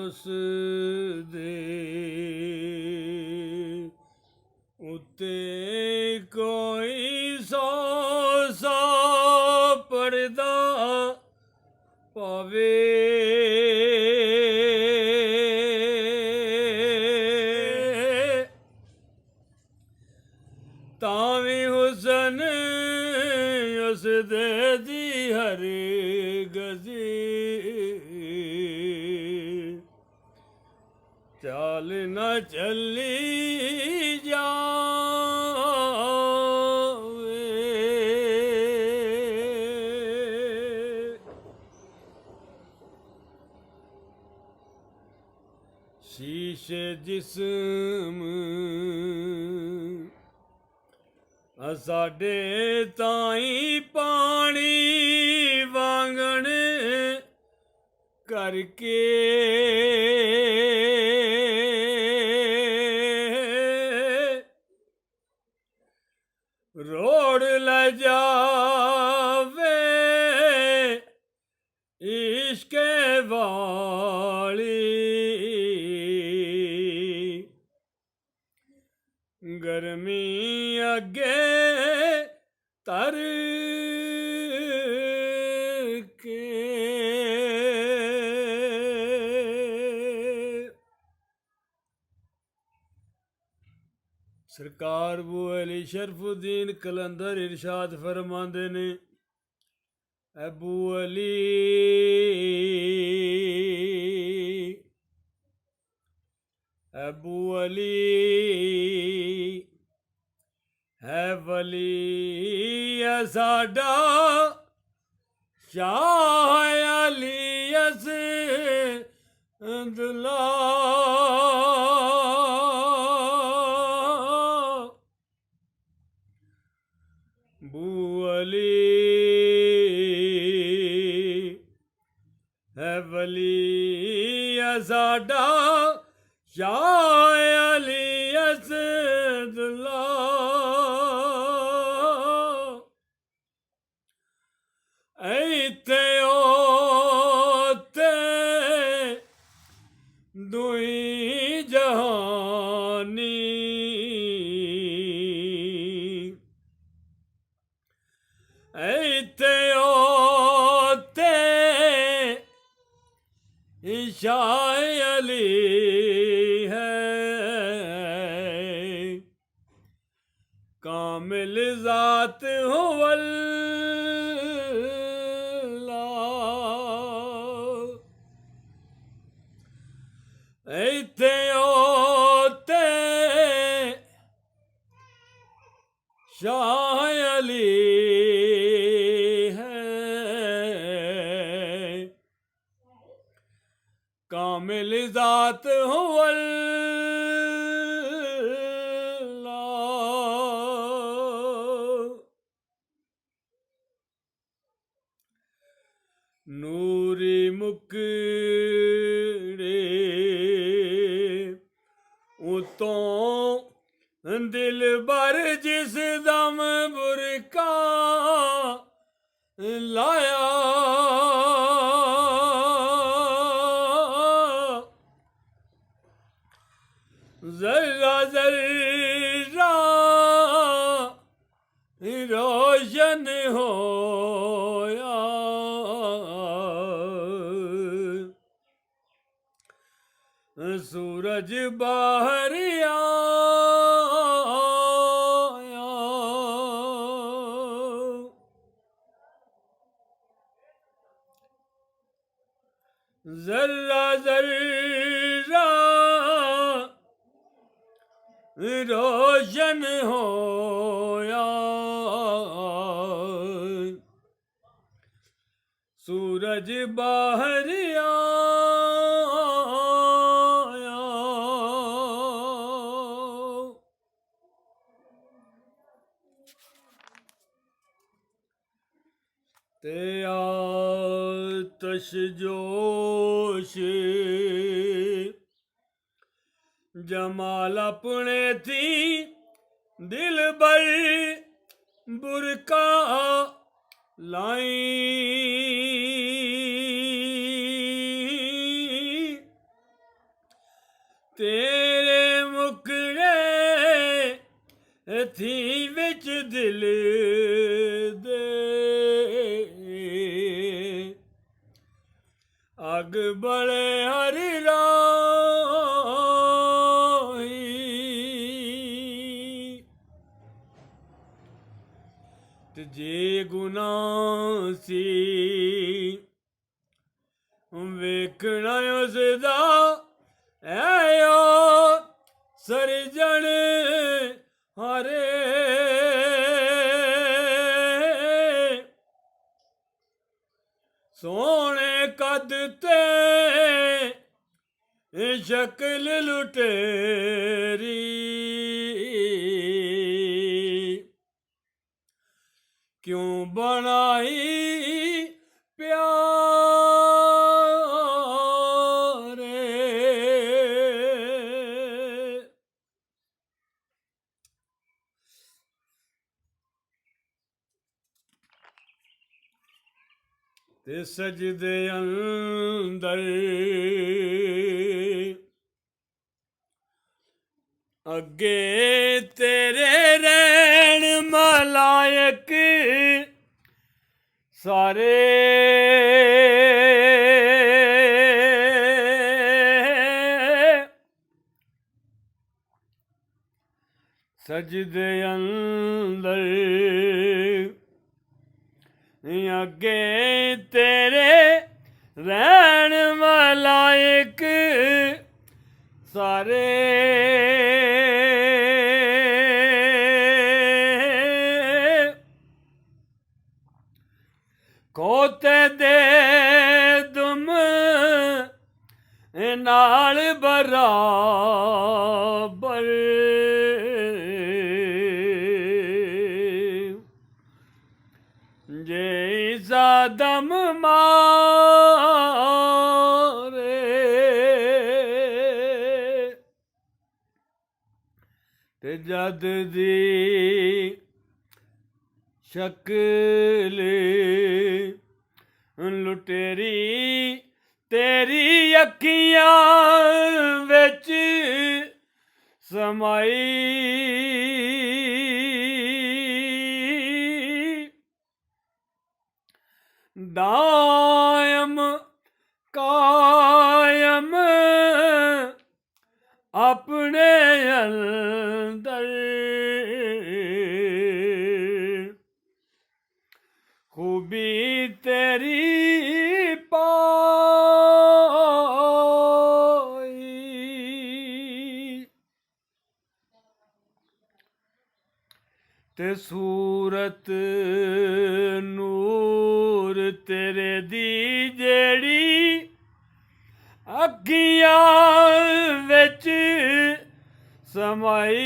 ਉਸ ਦੇ ਉੱਤੇ ਕੋਈ 100 ਪਰਦਾ ਪਾਵੇ। ਤਾਂ ਵੀ ਹੁਸਨ ਉਸ ਦੇ ਦੀ ਹਰ ਗਜ਼ੀ ਚਾਲ ਨਾ ਚੱਲੀ ਜਾਵੇ। ਸ਼ੀਸ਼ੇ ਜਿਸਮ ਸਾਡੇ ਤਾਈਂ ਪਾਣੀ ਵਾਂਗਣ ਕਰਕੇ ਰੋੜ ਲੈ ਜਾਵੇ ਇਸ਼ਕੇ ਵਾਲੀ। ਗਰਮੀ ਅੱਗੇ ਤਰ ਕੇ ਸਰਕਾਰ ਬੂ ਅਲੀ ਸ਼ਰਫੁਦੀਨ ਕਲੰਦਰ ਇਰਸ਼ਾਦ ਫਰਮਾਉਂਦੇ ਨੇ, ਅਬੂ ਅਲੀ ਅਬੂ ਅਲੀ ਹੈ ਵਲੀ ਸਾਡਾ ਸ਼ਾਹ ਅਲੀ ਅਸਦੁੱਲਾ। ਬੂ ਅਲੀ ਹੈ ਵਲੀ ਸਾਡਾ ਸ਼ਾਹ ਅਲੀ ਅਸਦੁੱਲਾ। ਇੱਥੇ ਉੱਥੇ ਦੁਈ ਜਹਾਨੀ ਇੱਥੇ ਉੱਥੇ ਸ਼ਾਹ ਅਲੀ ਹੈ। ਕਾਮਿਲ ਜ਼ਾਤ ਹੁਵਲ ਇੱਥੇ ਉੱਥੇ ਸ਼ਾਹ ਅਲੀ ਹੈ। ਕਾਮਿਲ ਜ਼ਾਤ ਹੁਵਲ ਨੂਰੀ ਮੁਕੜੇ ਉਤੋਂ ਦਿਲ ਬਰ ਜਿਸ ਦਮ ਬੁਰਕਾ ਲਾਇਆ। ਜ਼ਰਾ ਜ਼ਰਾ ਰੋਸ਼ਨ ਹੋਇਆ। ਸੂਰਜ ਬਾਹਰ ਆਇਆ। ਜ਼ਰਾ ਜ਼ਰਾ ਰੋਸ਼ਨ ਹੋਇਆ। ਸੂਰਜ ਬਾਹਰ ਆਇਆ। ਤੇ ਆਤਸ਼ ਜੋਸ਼ जमाल अपने थी दिल बर बुरका लाई ਤੇਰੇ ਮੁਖੜੇ ਥੀ ਵਿੱਚ ਦਿਲ ਦੇ ਅਗ ਬਲੇ ਹਰਿ ਰਾਹੀ ਤੇ ਜੇ ਗੁਨਾਹ ਸੀ ਵੇਖਣਾ ਉਸ ਦਾ ਐਓ ਸਰਜਣ ਹਰੇ ਸੋਹਣੇ ਕੱਦ ਤੇ ਸ਼ਕਲ ਲੁਟੇਰੀ ਕਿਉਂ ਬਣਾਈ ਤੇ ਸਜਦੇ ਅੰਦਰ ਅੱਗੇ ਤੇਰੇ ਰਹਿਣ ਮਲਾਇਕ ਸਾਰੇ ਸਜਦੇ ਅੰਦਰ ਅੱਗੇ ਤੇਰੇ ਰਹਿਣ ਮਲਾਇਕ ਸਾਰੇ ਕੋਤੇ ਦੇ ਦੁਮ ਨਾਲ ਬਰਾਬਰ ਜੇ ਦਮ ਮਾਰੇ ਤੇ ਜਦ ਦੀ ਸ਼ਕਲ ਲੁਟੇਰੀ ਤੇਰੀ ਅੱਖੀਆਂ ਵਿੱਚ ਸਮਾਈ ਦਾਇਮ ਕਾਇਮ ਆਪਣੇ ਅੰਦਰ ਖੂਬੀ ਤੇਰੀ ਪਾਈ ਤੇ ਸੂਰਤ ਨੂਰ ਤੇਰੇ ਦੀ ਜਿਹੜੀ ਅੱਖੀਆਂ ਵਿੱਚ ਸਮਾਈ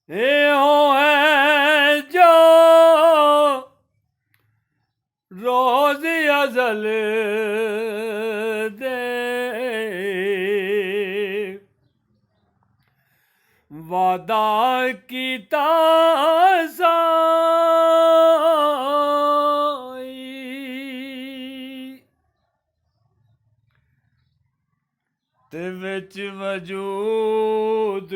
ਇਹੋ ਹੈ ਜੋ ਰੋਜ਼ ਅਜ਼ਲ ਦੇ ਵਾਦਾ ਕੀਤਾ ਸਾਈ ਤੇ ਵਿੱਚ ਵਜੂਦ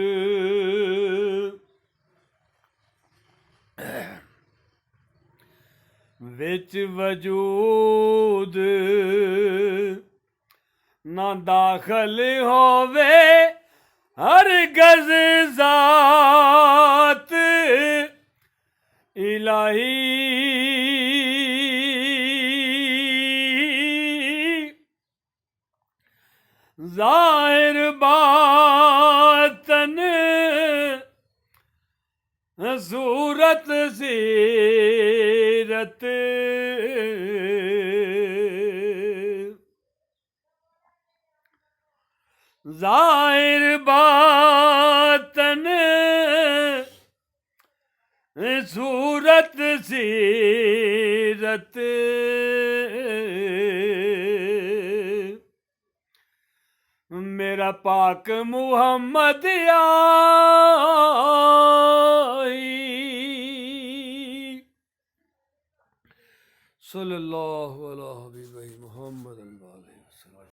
ਵਿੱਚ ਵਜੂਦ ਨਾ ਦਾਖਲ ਹੋਵੇ ਹਰਗਜ਼ ਜ਼ਾਤ ਇਲਾਹੀ ਜ਼ਾਹਿਰ ਬਾਤਨ ਸੂਰਤ ਸੀਰਤ ਜ਼ਾਹਿਰ ਬਾਤਨ ਸੂਰਤ ਸੀਰਤ ਮੇਰਾ ਪਾਕ ਮੁਹੰਮਦ ਆਈ सल्लल्लाहु अला हबीबिही मुहम्मद अलैहि वसल्लम।